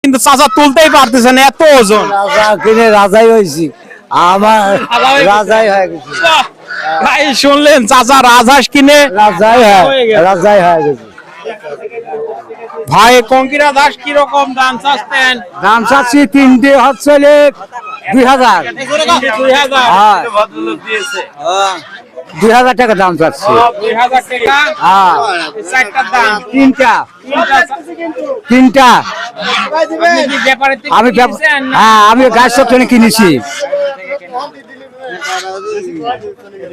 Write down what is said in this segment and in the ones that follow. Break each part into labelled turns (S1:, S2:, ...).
S1: কিন্তু চাচা তুলতেই পারতেছেন, এত ওজন।
S2: রাজা কিনে রাজাই হয়েছি, আমার রাজাই হয়ে গেছে।
S1: ভাই শুনলেন, চাচা রাজহাঁস কিনে
S2: রাজাই রাজাই হয়ে গেছে।
S1: ভাই কঙ্কিরা দাস কিরকম দাম চাচ্ছেন?
S2: দাম চাচ্ছি তিনটে হচ্ছে 2000। 2000 টাকা দাম চাচ্ছি।
S1: 2000 টাকা।
S2: হ্যাঁ,
S1: চারটার দাম
S2: তিনটা।
S1: আপনি কি ব্যাপারে থেকে
S2: আমি
S1: কিনেছেন না?
S2: হ্যাঁ, আমি গাছ সব কিনে কিনেছি।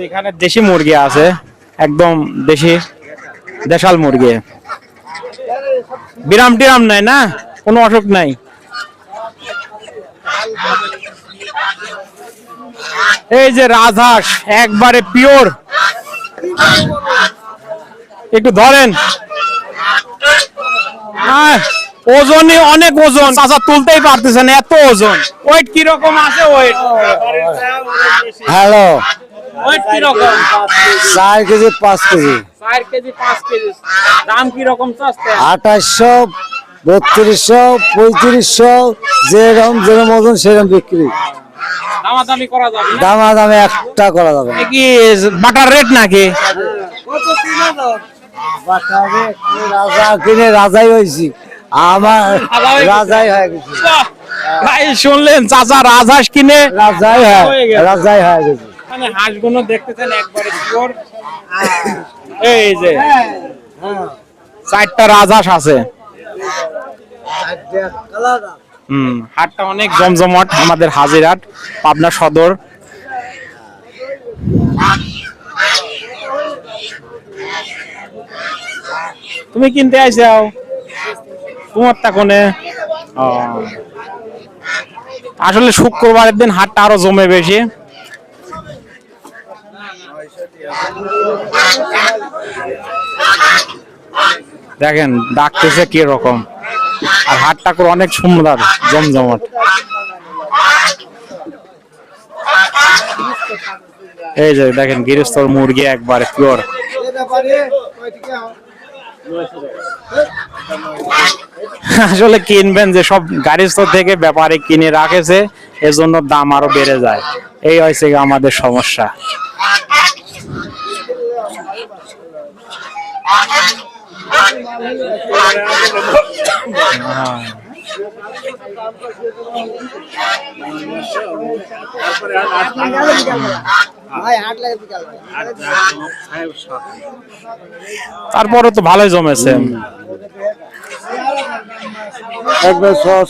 S1: এখানে দেশি মুরগি আছে, একদম দেশাল মুরগি। বিরাম টিরাম নাই না, কোনো অসুখ নাই। এই যে রাজহাঁস একবারে পিওর, একটু ধরেন। ওজনই অনেক ওজন, চাচা তুলতেই পারতেছেন, এত ওজন। ওয়েট কিরকম আছে? ওয়েট
S2: হ্যালো,
S1: ওয়েট কিরকম?
S2: 4 কেজি 5 কেজি।
S1: 4 KG 5 KG. দাম কিরকম চাচ্ছেন?
S2: 2800, 3200, 3500, যেরকম ওজন সেরকম বিক্রি।
S1: দামাদামি করা যাবে না?
S2: দামাদামি একটা করা যাবে না।
S1: এ কি বাটার রেট নাকি?
S2: রাজা কিনে রাজাই হয়েছি, আমার রাজাই হয়ে গেছে।
S1: ভাই শুনলেন, চাচা রাজহাঁস কিনে
S2: রাজাই রাজাই হয়ে গেছে।
S1: মানে হাঁসগুলো দেখতেছেন একবারে পিওর। এই যে 4টা রাজহাঁস আছে। হাটটা অনেক জমজমাট, আমাদের হাজিরহাট, পাবনা সদর। তুমি কিনতে আইসাও তোমার তা কোনে? আসলে শুক্রবারের দিন হাটটা আরো জমে বেশি। দেখেন ডাকতেছে কি রকম, আর হাটটা করে অনেক সুন্দর জমজমাট। এই যে দেখেন গৃহস্থর মুরগি একবারে পিওর। আসলে কিনবেন যে সব গাড়িস্থ থেকে ব্যাপারে কিনে রাখেছে, এজন্য দাম আরো বেড়ে যায়। এই হয়েছে আমাদের সমস্যা। তারপরে তো ভালোই জমেছে।
S2: একবার